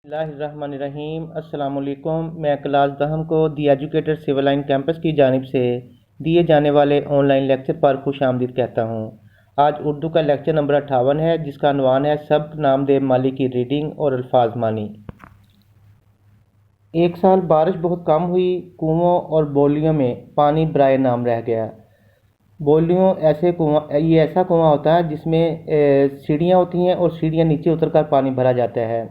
بسم اللہ الرحمن الرحیم۔ السلام علیکم۔ میں کلاس دہم کو دی ایجوکیٹر سول لائن کیمپس کی جانب سے دیے جانے والے آن لائن لیکچر پر خوش آمدید کہتا ہوں۔ آج اردو کا لیکچر نمبر 58 ہے، جس کا عنوان ہے سبق نامدیو مالی کی ریڈنگ اور الفاظ مانی۔ ایک سال بارش بہت کم ہوئی، کنووں اور بولیوں میں پانی برائے نام رہ گیا۔ بولیوں یہ ایسا کنواں ہوتا ہے جس میں سیڑھیاں ہوتی ہیں اور سیڑھیاں نیچے اتر کر پانی بھرا جاتا ہے۔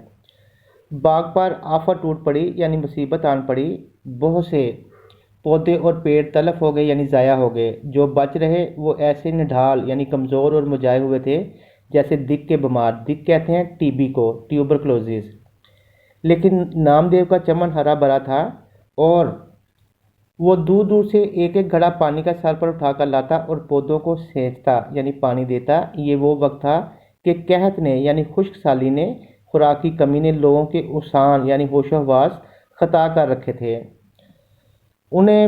باغ پر آفت ٹوٹ پڑی یعنی مصیبت آن پڑی، بہت سے پودے اور پیڑ تلف ہو گئے یعنی ضائع ہو گئے۔ جو بچ رہے وہ ایسے نڈھال یعنی کمزور اور مرجھائے ہوئے تھے جیسے دق کے بیمار، دق کہتے ہیں ٹی بی کو، ٹیوبرکلوزس۔ لیکن نامدیو کا چمن ہرا بھرا تھا اور وہ دور دور سے ایک ایک گھڑا پانی کا سر پر اٹھا کر لاتا اور پودوں کو سینچتا یعنی پانی دیتا۔ یہ وہ وقت تھا کہ قحط نے یعنی خشک سالی نے، خوراک کی کمی نے لوگوں کے اوسان یعنی ہوش و حواس خطا کر رکھے تھے۔ انہیں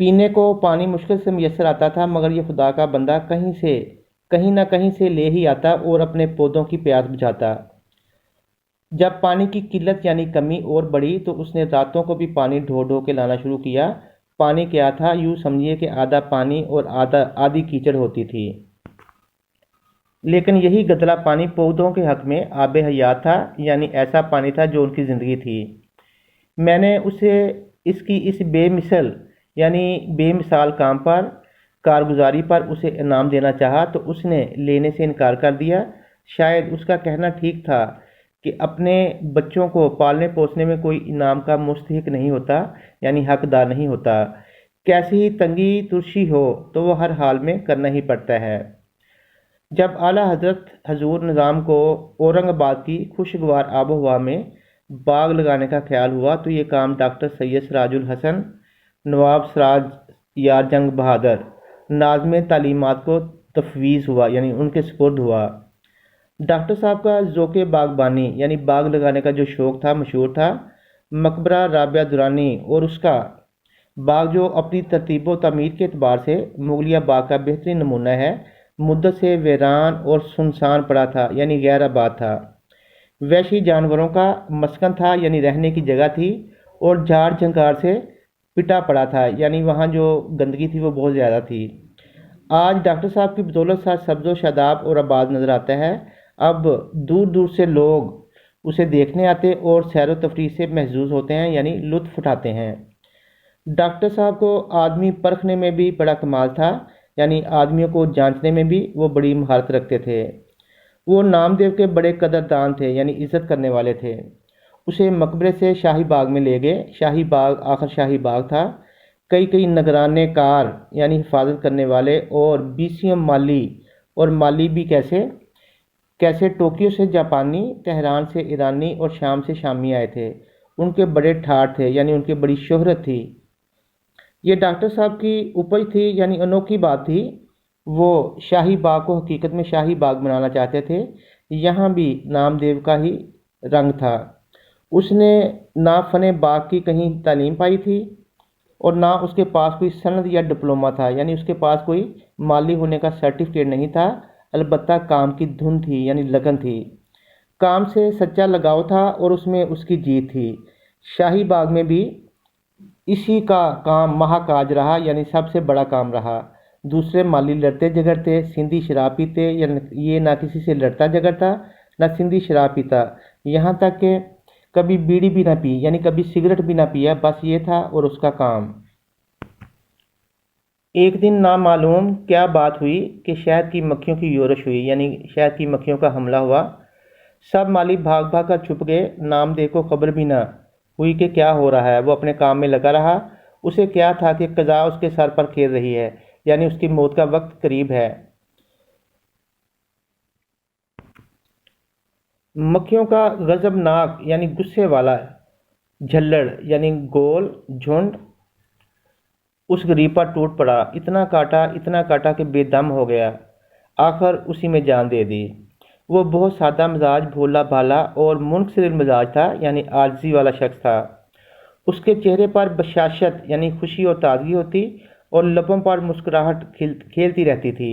پینے کو پانی مشکل سے میسر آتا تھا، مگر یہ خدا کا بندہ کہیں نہ کہیں سے لے ہی آتا اور اپنے پودوں کی پیاس بجھاتا۔ جب پانی کی قلت یعنی کمی اور بڑھی تو اس نے راتوں کو بھی پانی ڈھو ڈھو کے لانا شروع کیا۔ پانی کیا تھا؟ یوں سمجھیے کہ آدھا پانی اور آدھی کیچڑ ہوتی تھی۔ لیکن یہی گدلا پانی پودوں کے حق میں آب حیات تھا، یعنی ایسا پانی تھا جو ان کی زندگی تھی۔ میں نے اسے اس بے مثال کام پر، کارگزاری پر اسے انعام دینا چاہا تو اس نے لینے سے انکار کر دیا۔ شاید اس کا کہنا ٹھیک تھا کہ اپنے بچوں کو پالنے پوسنے میں کوئی انعام کا مستحق نہیں ہوتا، یعنی حقدار نہیں ہوتا۔ کیسی ہی تنگی ترشی ہو تو وہ ہر حال میں کرنا ہی پڑتا ہے۔ جب اعلیٰ حضرت حضور نظام کو اورنگ آباد کی خوشگوار آب و ہوا میں باغ لگانے کا خیال ہوا تو یہ کام ڈاکٹر سید سراج الحسن، نواب سراج یار جنگ بہادر، ناظم تعلیمات کو تفویض ہوا یعنی ان کے سپرد ہوا۔ ڈاکٹر صاحب کا ذوق باغبانی یعنی باغ لگانے کا جو شوق تھا مشہور تھا۔ مقبرہ رابعہ درانی اور اس کا باغ جو اپنی ترتیب و تعمیر کے اعتبار سے مغلیہ باغ کا بہترین نمونہ ہے، مدت سے ویران اور سنسان پڑا تھا یعنی غیر آباد تھا۔ وحشی جانوروں کا مسکن تھا یعنی رہنے کی جگہ تھی، اور جھاڑ جھنکار سے پٹا پڑا تھا یعنی وہاں جو گندگی تھی وہ بہت زیادہ تھی۔ آج ڈاکٹر صاحب کی بدولت ساتھ سبز و شاداب اور آباد نظر آتا ہے۔ اب دور دور سے لوگ اسے دیکھنے آتے اور سیر و تفریح سے محظوظ ہوتے ہیں یعنی لطف اٹھاتے ہیں۔ ڈاکٹر صاحب کو آدمی پرکھنے میں بھی بڑا کمال تھا، یعنی آدمیوں کو جانچنے میں بھی وہ بڑی مہارت رکھتے تھے۔ وہ نامدیو کے بڑے قدردان تھے یعنی عزت کرنے والے تھے۔ اسے مقبرے سے شاہی باغ میں لے گئے۔ شاہی باغ آخر شاہی باغ تھا۔ کئی نگران کار یعنی حفاظت کرنے والے اور بیسیوں مالی بھی کیسے ٹوکیو سے جاپانی، تہران سے ایرانی اور شام سے شامی آئے تھے۔ ان کے بڑے ٹھاٹ تھے یعنی ان کی بڑی شہرت تھی۔ یہ ڈاکٹر صاحب کی اپج تھی یعنی انوکھی بات تھی۔ وہ شاہی باغ کو حقیقت میں شاہی باغ بنانا چاہتے تھے۔ یہاں بھی نامدیو کا ہی رنگ تھا۔ اس نے نہ فن باغ کی کہیں تعلیم پائی تھی اور نہ اس کے پاس کوئی سند یا ڈپلومہ تھا، یعنی اس کے پاس کوئی مالی ہونے کا سرٹیفکیٹ نہیں تھا، البتہ کام کی دھن تھی یعنی لگن تھی۔ کام سے سچا لگاؤ تھا اور اس میں اس کی جیت تھی۔ شاہی باغ میں بھی اسی کا کام مہاکاج رہا یعنی سب سے بڑا کام رہا۔ دوسرے مالی لڑتے جھگڑتے، سندھی شراب پیتے، یہ نہ کسی سے لڑتا جھگڑتا نہ سندھی شراب پیتا، یہاں تک کہ کبھی بیڑی بھی نہ پی یعنی کبھی سگریٹ بھی نہ پیا، بس یہ تھا اور اس کا کام۔ ایک دن نامعلوم کیا بات ہوئی کہ شہد کی مکھیوں کی یورش ہوئی یعنی شہد کی مکھیوں کا حملہ ہوا۔ سب مالی بھاگ کر چھپ گئے۔ نامدیو کو خبر بھی نہ ہوئی کہ کیا ہو رہا ہے۔ وہ اپنے کام میں لگا رہا۔ اسے کیا تھا کہ قضا اس کے سر پر کھیل رہی ہے، یعنی اس کی موت کا وقت قریب ہے۔ مکھیوں کا غضبناک یعنی غصے والا جھلڑ یعنی گول جھنڈ اس غریب پر ٹوٹ پڑا۔ اتنا کاٹا کہ بے دم ہو گیا۔ آخر اسی میں جان دے دی۔ وہ بہت سادہ مزاج، بھولا بھالا اور منکسر المزاج تھا یعنی عاجزی والا شخص تھا۔ اس کے چہرے پر بشاشت یعنی خوشی اور تازگی ہوتی اور لبوں پر مسکراہٹ کھیلتی رہتی تھی۔